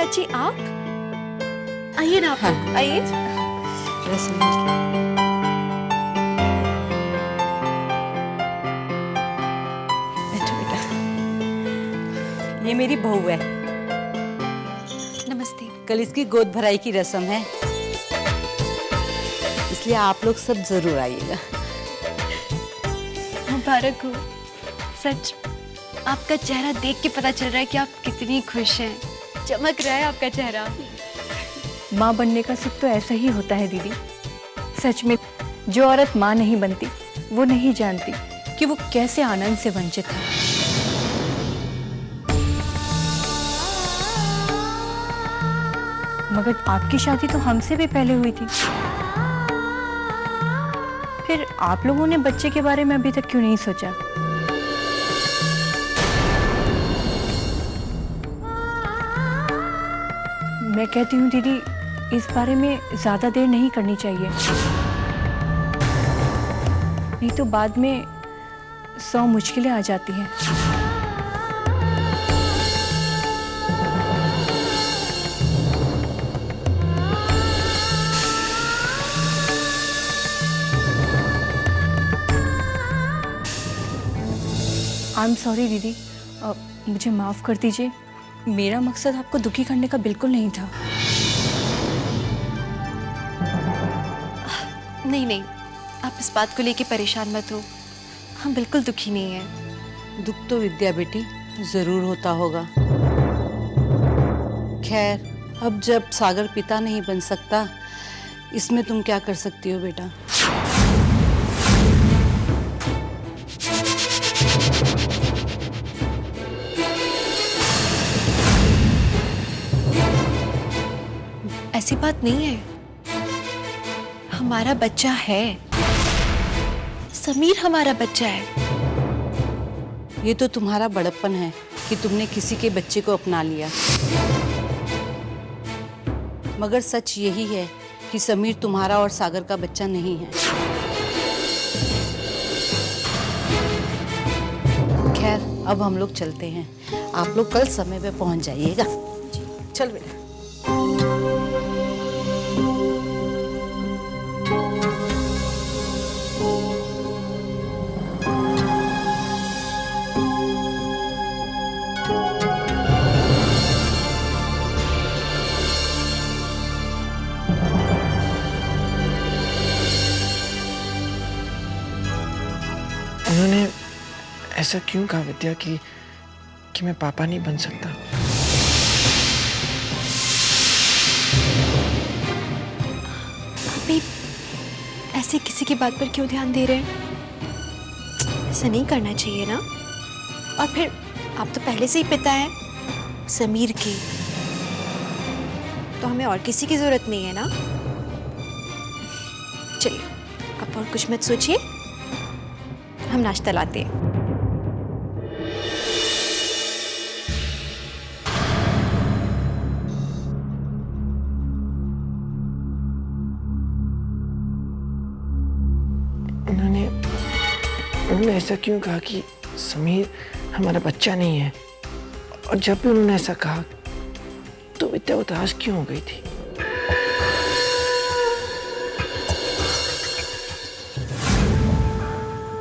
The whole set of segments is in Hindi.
चाची आप आइए ना, आप हाँ। आइए। रसम बैठो बेटा। ये मेरी बहू है। नमस्ते। कल इसकी गोद भराई की रस्म है, इसलिए आप लोग सब जरूर आइएगा। मुबारक हो। सच आपका चेहरा देख के पता चल रहा है कि आप कितनी खुश हैं। चमक रहा है आपका चेहरा। माँ बनने का सुख तो ऐसा ही होता है दीदी। सच में जो औरत माँ नहीं बनती वो नहीं जानती कि वो कैसे आनंद से वंचित है। मगर आपकी शादी तो हमसे भी पहले हुई थी, फिर आप लोगों ने बच्चे के बारे में अभी तक क्यों नहीं सोचा? मैं कहती हूँ दीदी, इस बारे में ज्यादा देर नहीं करनी चाहिए, नहीं तो बाद में 100 मुश्किलें आ जाती हैं। आई एम सॉरी दीदी, मुझे माफ कर दीजिए। मेरा मकसद आपको दुखी करने का बिल्कुल नहीं था। नहीं नहीं, आप इस बात को लेके परेशान मत हो, हम बिल्कुल दुखी नहीं हैं। दुख तो विद्या बेटी जरूर होता होगा। खैर, अब जब सागर पिता नहीं बन सकता, इसमें तुम क्या कर सकती हो बेटा? ऐसी बात नहीं है, हमारा बच्चा है। समीर हमारा बच्चा है। ये तो तुम्हारा बड़प्पन है कि तुमने किसी के बच्चे को अपना लिया, मगर सच यही है कि समीर तुम्हारा और सागर का बच्चा नहीं है। खैर, अब हम लोग चलते हैं। आप लोग कल समय पे पहुंच जाइएगा। चल बेटा। उन्होंने ऐसा क्यों कहा विद्या कि मैं पापा नहीं बन सकता? आप भी ऐसे किसी की बात पर क्यों ध्यान दे रहे हैं? ऐसा नहीं करना चाहिए ना। और फिर आप तो पहले से ही पिता हैं समीर के, तो हमें और किसी की जरूरत नहीं है ना। चलिए, आप और कुछ मत सोचिए, हम नाश्ता लाते हैं। उन्होंने ऐसा क्यों कहा कि समीर हमारा बच्चा नहीं है? और जब भी उन्होंने ऐसा कहा तो विद्या उदास क्यों हो गई थी?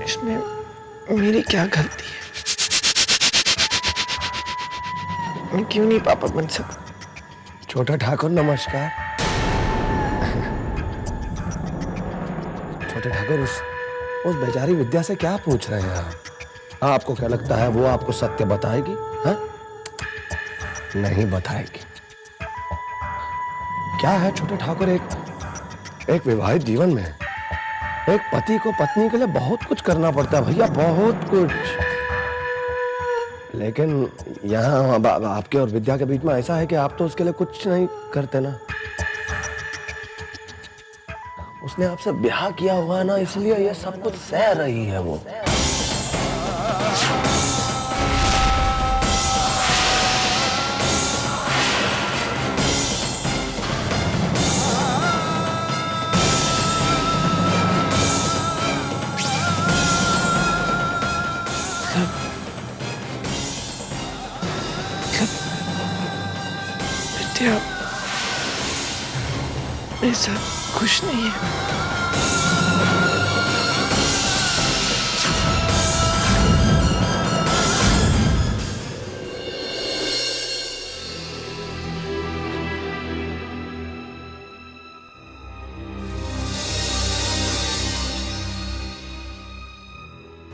इसमें मेरी क्या गलती है? मैं क्यों नहीं पापा बन सकता? छोटा ठाकुर नमस्कार। छोटे ठाकुर, उस बेचारी विद्या से क्या पूछ रहे हैं आप? आपको क्या लगता है वो आपको सत्य बताएगी? हाँ? नहीं बताएगी। क्या है छोटे ठाकुर, एक विवाहित जीवन में एक पति को पत्नी के लिए बहुत कुछ करना पड़ता है भैया, बहुत कुछ। लेकिन यहाँ आपके और विद्या के बीच में ऐसा है कि आप तो उसके लिए कुछ नहीं करते ना। उसने आपसे ब्याह किया हुआ है ना, इसलिए ये सब कुछ सह रही है वो। विद्या मेरे साथ खुश नहीं है।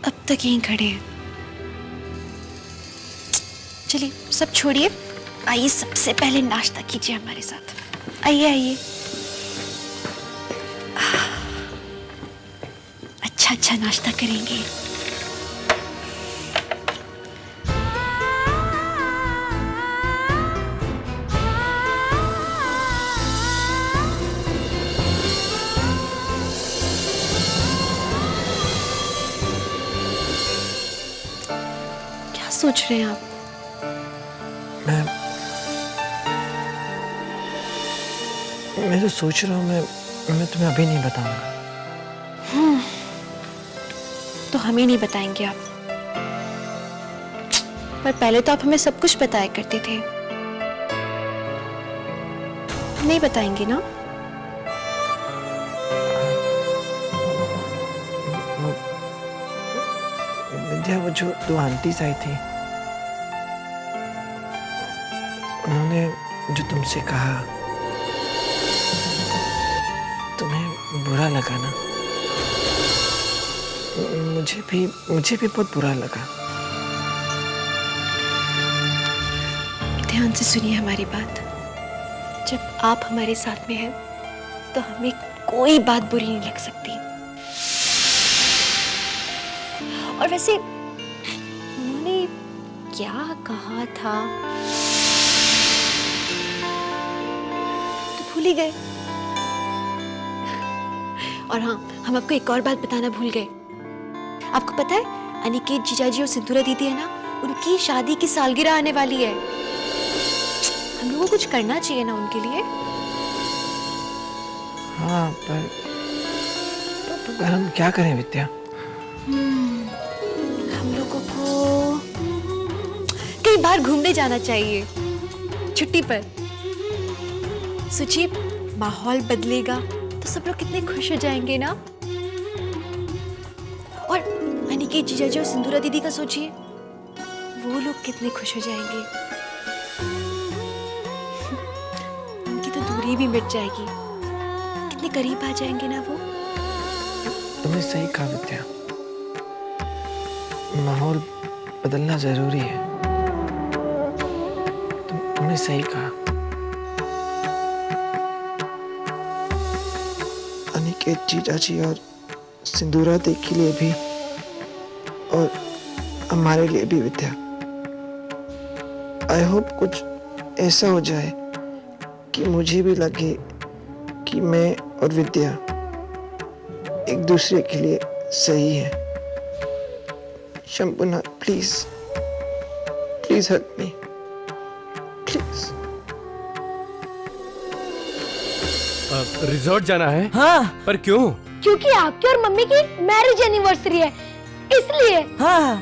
अब तक यहीं खड़े हैं। चलिए सब छोड़िए, आइए सबसे पहले नाश्ता कीजिए हमारे साथ। आइए आइए। अच्छा अच्छा नाश्ता करेंगे। क्या सोच रहे हैं आप? मैं तो सोच रहा हूँ मैं तुम्हें अभी नहीं बताऊंगा। तो हम ही नहीं बताएंगे आप, पर पहले तो आप हमें सब कुछ बताया करते थे। नहीं बताएंगे ना? विद्या, वो जो 2 आंटीज आई थी, उन्होंने जो तुमसे कहा, तुम्हें बुरा लगा ना? मुझे भी बहुत बुरा लगा। ध्यान से सुनिए हमारी बात। जब आप हमारे साथ में हैं, तो हमें कोई बात बुरी नहीं लग सकती। और वैसे उन्होंने क्या कहा था तो भूल ही गए। और हाँ, हम आपको एक और बात बताना भूल गए। आपको पता है, अनिकेत जीजाजी और सिंदूरा दीदी है ना, उनकी शादी की सालगिरह आने वाली है। हम लोगों को कुछ करना चाहिए ना उनके लिए। हाँ, पर हम क्या करें विद्या? हम लोगों को कहीं बाहर घूमने जाना चाहिए छुट्टी पर। सोचिए, माहौल बदलेगा तो सब लोग कितने खुश हो जाएंगे ना। और अनिकेत जीजाजी और सिंदूरा दीदी का सोचिए, वो लोग कितने खुश हो जाएंगे। उनकी तो दूरी भी मिट जाएगी, कितने करीब आ जाएंगे ना वो। तुमने सही कहा विद्या, माहौल बदलना जरूरी है। तुमने सही कहा। अनिकेत जीजाजी और सिंदूरा दी के लिए भी और हमारे लिए भी विद्या, आई होप कुछ ऐसा हो जाए कि मुझे भी लगे कि मैं और विद्या एक दूसरे के लिए सही है। शंपुना, please help me, please. Resort जाना है? हाँ। पर क्यों? क्योंकि आपकी और मम्मी की मैरिज एनिवर्सरी है, इसलिए। हाँ।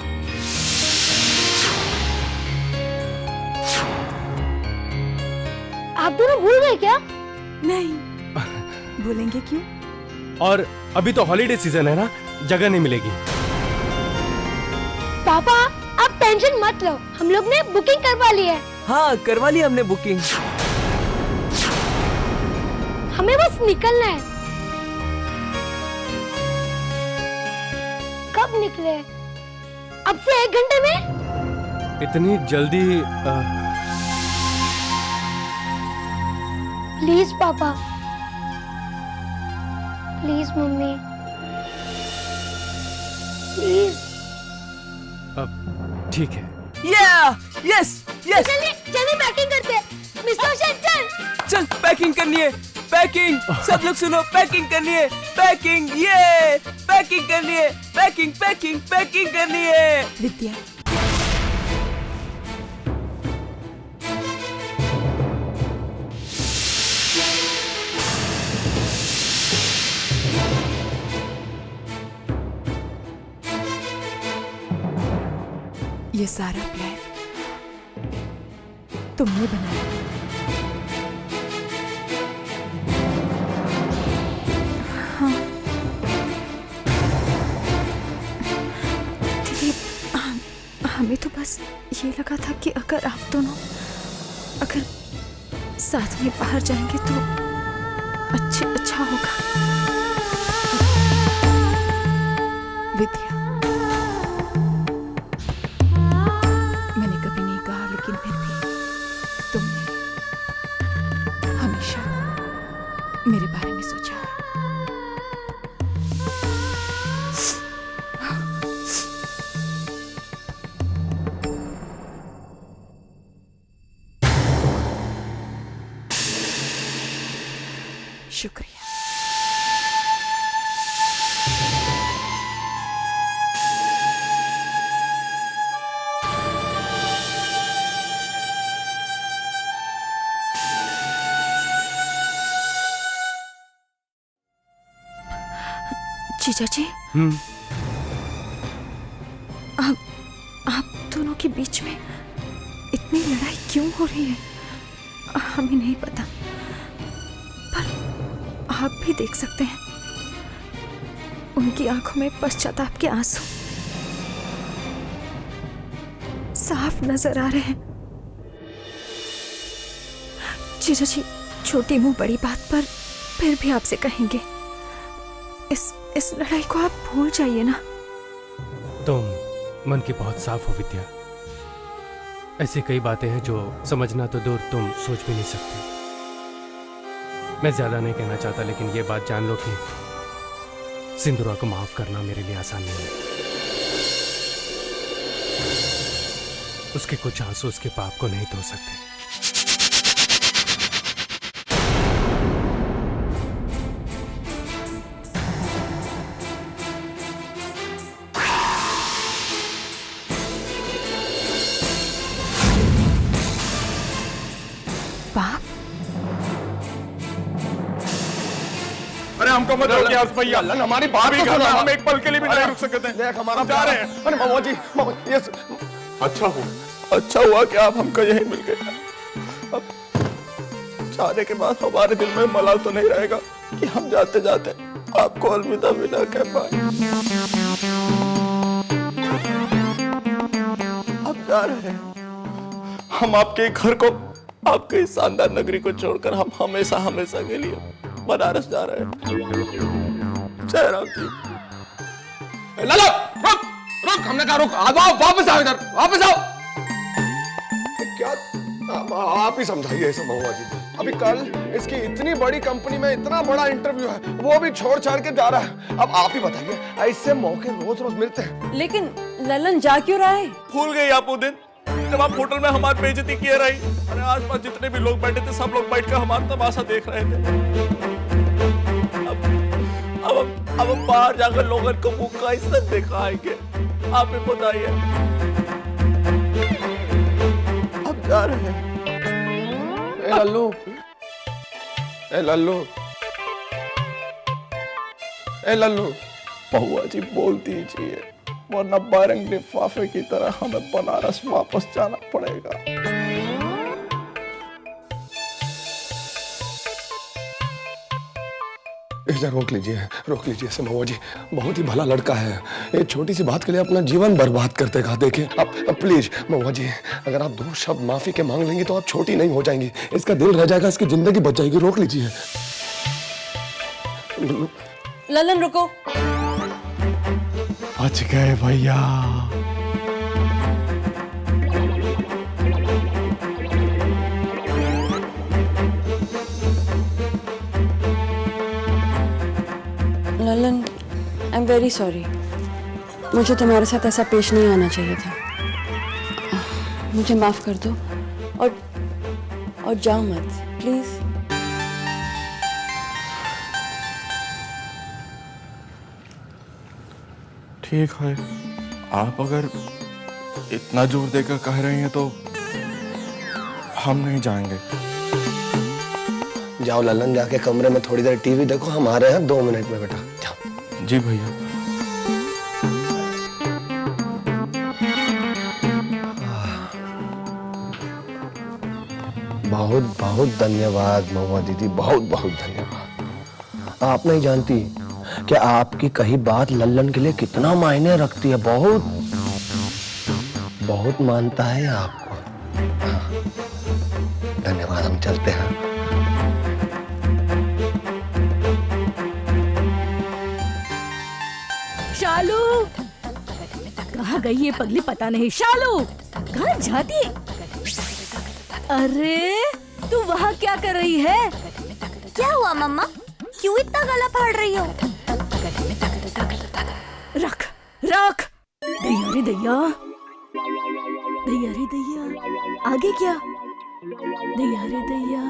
आप दोनों भूल गए क्या? नहीं। भूलेंगे क्यों? और अभी तो हॉलीडे सीजन है ना, जगह नहीं मिलेगी। पापा, आप टेंशन मत लो, हम लोग ने बुकिंग करवा ली है। हाँ, करवा ली हमने बुकिंग। हमें बस निकलना है। कब निकले? अब से 1 घंटे में। इतनी जल्दी? प्लीज पापा, प्लीज मम्मी, प्लीज। ठीक है। यस। चलिए पैकिंग करते हैं। मिस्टर शेंचल, चल पैकिंग करनी है, पैकिंग। सब लोग सुनो, पैकिंग करनी है, पैकिंग। ये पैकिंग करनी है, पैकिंग करनी है। विद्या, ये सारा प्लान तुमने बनाया। बस ये लगा था कि अगर आप दोनों अगर साथ में बाहर जाएंगे तो अच्छा होगा। विद्या, मैंने कभी नहीं कहा, लेकिन फिर भी तुमने हमेशा मेरे बारे में सोचा है। शुक्रिया। जीजा जी, आप दोनों के बीच में इतनी लड़ाई क्यों हो रही है हमें नहीं पता, पर आप भी देख सकते हैं उनकी आंखों में पश्चाताप के आंसू साफ नजर आ रहे हैं। जीजा जी, छोटी मुंह बड़ी बात पर फिर भी आपसे कहेंगे, इस लड़ाई को आप भूल जाइए ना। तुम मन की बहुत साफ हो विद्या। ऐसी कई बातें हैं जो समझना तो दूर तुम सोच भी नहीं सकते। मैं ज्यादा नहीं कहना चाहता, लेकिन ये बात जान लो कि सिंदूरा को माफ करना मेरे लिए आसान नहीं है। उसके कुछ आंसू उसके पाप को नहीं धो सकते। अरे हमको मत रोकिए आज भैया, हमारी बात तो सुनो। हम एक पल के लिए भी नहीं रुक सकते। देख हमारा जा रहे हैं। अरे मामा जी, ये अच्छा हुआ कि आप हमको यही मिल गए। अब जाने के बाद हमारे दिल में मलाल तो नहीं रहेगा कि हम जाते जाते आपको अलविदा भी ना कह पाए। अब जा रहे हैं हम आपके घर को, आपके इस शानदार नगरी को छोड़कर हम हमेशा हमेशा के लिए बनारस जा रहे हैं। जय राम जी। लाला, रुक, हमने कहा रुक, आओ, वापस आओ इधर, वापस आओ। क्या आप ही समझाइए ऐसा महुआ जी। अभी कल इसकी इतनी बड़ी कंपनी में इतना बड़ा इंटरव्यू है, वो भी छोड़ छाड़ के जा रहा है। अब आप ही बताइए, ऐसे मौके रोज रोज मिलते हैं। लेकिन ललन जा क्यों रहा है? भूल गई आप वो दिन जब आप होटल में हमारी बेइज्जती किए रही। अरे आसपास जितने भी लोग बैठे थे सब लोग बैठकर हमारा तमाशा देख रहे थे। अब हम बाहर जाकर लोगों को मुंह का इज्जत दिखाएंगे, आप ही बताइए। अब जा रहे हैं। ए लल्लू, ए लल्लू, बहुआ जी बोल दीजिए, वरना बारंग लिफाफे की तरह हमें बनारस वापस जाना पड़ेगा। रोक लीजिए से महुआ जी, बहुत ही भला लड़का है। एक छोटी सी बात के लिए अपना जीवन बर्बाद करते कहा। देखिए अब प्लीज महुआ जी, अगर आप 2 शब्द माफी के मांग लेंगे तो आप छोटी नहीं हो जाएंगी, इसका दिल रह जाएगा, इसकी जिंदगी बच जाएगी। रोक लीजिए। ललन रुको। बच गए भैया। Lalan, I am very sorry. मुझे तुम्हारे साथ ऐसा पेश नहीं आना चाहिए था। मुझे माफ कर दो और जाओ मत प्लीज। ठीक है, आप अगर इतना जोर देकर कह रही हैं तो हम नहीं जाएंगे। जाओ ललन, जाके कमरे में थोड़ी देर टीवी देखो, हम आ रहे हैं 2 मिनट में बेटा। जाओ। जी भैया। बहुत बहुत धन्यवाद महुआ दीदी, बहुत बहुत धन्यवाद। आप नहीं जानती कि आपकी कही बात लल्लन के लिए कितना मायने रखती है। बहुत बहुत मानता है आपको। हाँ। धन्यवाद, हम चलते हैं। शालू, कहाँ गई ये पगली पता नहीं। शालू, कहाँ जाती है? अरे तू वहाँ क्या कर रही है? क्या हुआ मम्मा, क्यों इतना गला फाड़ रही हो? रख रख। दैया रे दैया, दैया रे दैया, आगे क्या? दैया रे दैया,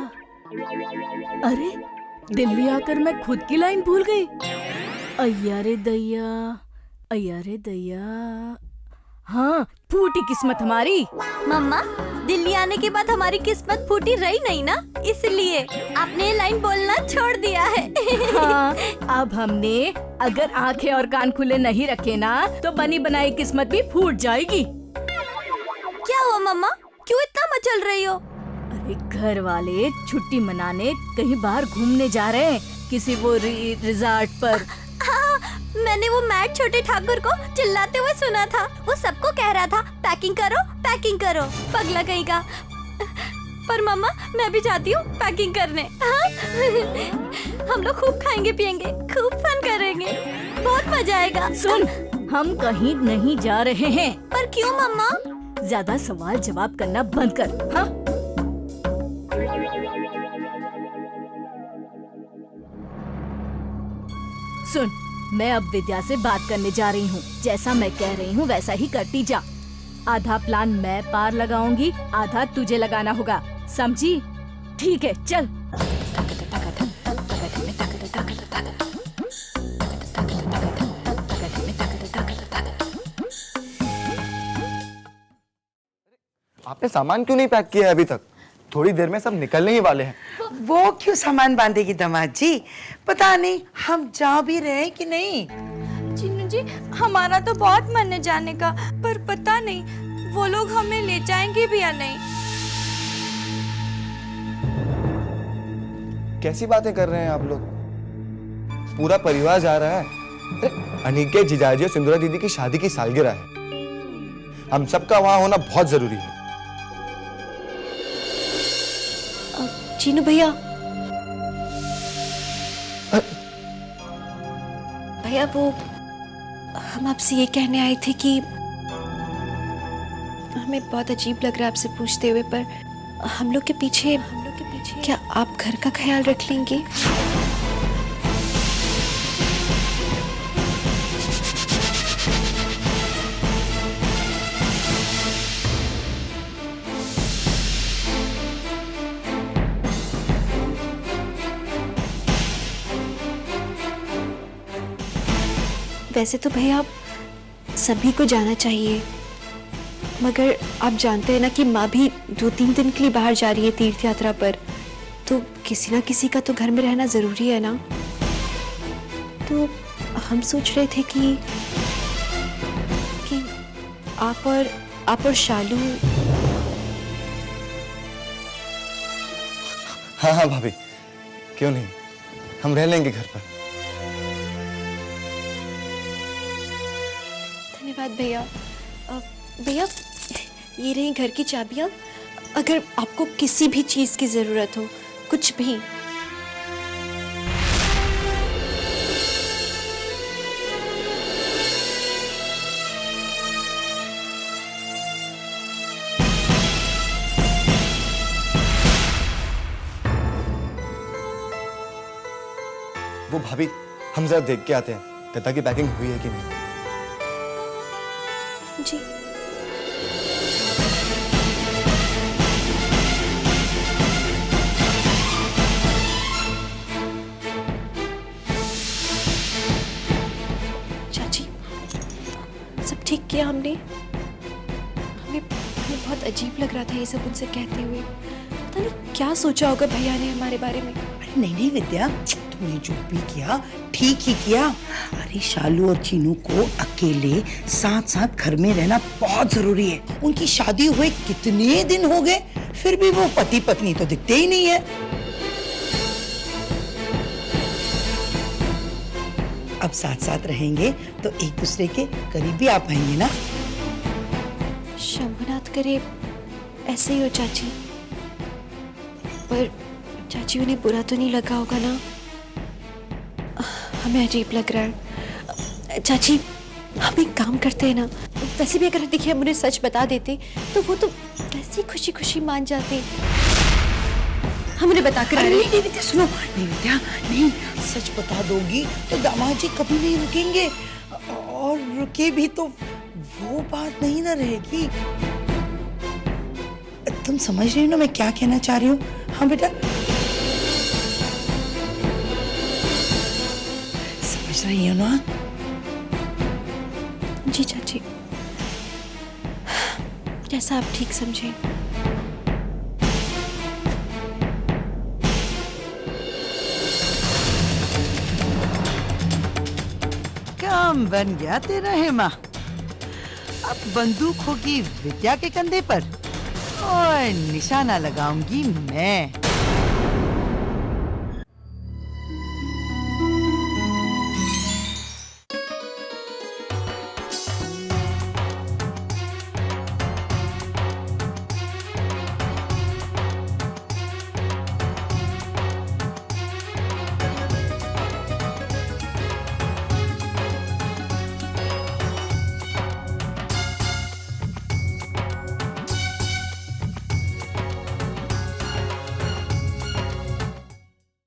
अरे दिल्ली आकर मैं खुद की लाइन भूल गई। अय्या रे दैया, अय्या रे दैया, हाँ फूटी किस्मत हमारी। मम्मा, दिल्ली आने के बाद हमारी किस्मत फूटी रही नहीं ना, इसलिए आपने लाइन बोलना छोड़ दिया है। हाँ, अब हमने अगर आंखें और कान खुले नहीं रखे ना तो बनी बनाई किस्मत भी फूट जाएगी। क्या हुआ मम्मा, क्यों इतना मचल रही हो? अरे घर वाले छुट्टी मनाने कहीं बाहर घूमने जा रहे हैं, किसी वो रिजॉर्ट पर। हाँ, मैंने वो मैट छोटे ठाकुर को चिल्लाते हुए सुना था। वो सबको कह रहा था पैकिंग करो पैकिंग करो, पगला कहीं का। पर मम्मा, मैं भी चाहती हूँ पैकिंग करने। हाँ? हम लोग खूब खाएंगे पिएंगे, खूब फन करेंगे, बहुत मजा आएगा। सुन, हम कहीं नहीं जा रहे हैं। पर क्यों मम्मा? ज्यादा सवाल जवाब करना बंद कर। हाँ? सुन, मैं अब विद्या से बात करने जा रही हूँ। जैसा मैं कह रही हूँ वैसा ही करती जा। आधा प्लान मैं पार लगाऊंगी, आधा तुझे लगाना होगा, समझी? ठीक है, चल। आपने सामान क्यों नहीं पैक किया है अभी तक? थोड़ी देर में सब निकलने ही वाले हैं। वो क्यों सामान बांधेगी दामाद जी? पता नहीं हम जा भी रहे हैं कि नहीं। चिन्नू जी, हमारा तो बहुत मन है जाने का, पर पता नहीं वो लोग हमें ले जाएंगे भी या नहीं। कैसी बातें कर रहे हैं आप लोग? पूरा परिवार जा रहा है। अरे अनिकेत जीजाजी और सिंदूरा दीदी की शादी की सालगिरह है। हम सबका वहां होना बहुत जरूरी है। चीनू भैया, भैया वो हम आपसे ये कहने आए थे कि हमें बहुत अजीब लग रहा है आपसे पूछते हुए, पर हम लोग के पीछे क्या आप घर का ख्याल रख लेंगे? वैसे तो भैया सभी को जाना चाहिए, मगर आप जानते हैं ना कि माँ भी 2-3 दिन के लिए बाहर जा रही है तीर्थ यात्रा पर, तो किसी ना किसी का तो घर में रहना जरूरी है ना। तो हम सोच रहे थे कि आप और शालू। हाँ हाँ भाभी, क्यों नहीं, हम रह लेंगे घर पर। धन्यवाद भैया। भैया, ये रही घर की चाबियाँ। अगर आपको किसी भी चीज की जरूरत हो, कुछ भी। वो भाभी, हम जरा देख के आते हैं गद्दा की पैकिंग हुई है कि नहीं। जी। चाची, सब ठीक किया हमने? हमें बहुत अजीब लग रहा था ये सब उनसे कहते हुए। पता नहीं क्या सोचा होगा भैया ने हमारे बारे में। अरे नहीं नहीं विद्या, तुमने जो भी किया ठीक ही किया। अरे शालू और चीनू को अकेले साथ साथ घर में रहना बहुत जरूरी है। उनकी शादी हुए कितने दिन हो गए, फिर भी वो पति पत्नी तो दिखते ही नहीं है। अब साथ साथ रहेंगे तो एक दूसरे के करीब भी आ पाएंगे ना। शंभुनाथ करे ऐसे ही हो चाची, पर चाची उन्हें बुरा तो नहीं लगा होगा ना? हमें अजीब लग रहा है। चाची हम एक काम करते हैं ना, वैसे भी अगर देखिए हम उन्हें सच बता देते तो वो तो कैसी खुशी खुशी मान जाते। हम उन्हें बता कर नहीं विद्या, सुनो, नहीं विद्या, नहीं, सच बता दोगी तो दामाद जी कभी नहीं रुकेंगे, और रुके भी तो वो बात नहीं ना रहेगी। तुम समझ रही हो ना मैं क्या कहना चाह रही हूँ? हाँ बेटा, समझ रही हो ना? जी चाची, जैसा आप ठीक समझे। काम बन गया तेरा हेमा। अब बंदूक होगी विद्या के कंधे पर और निशाना लगाऊंगी मैं।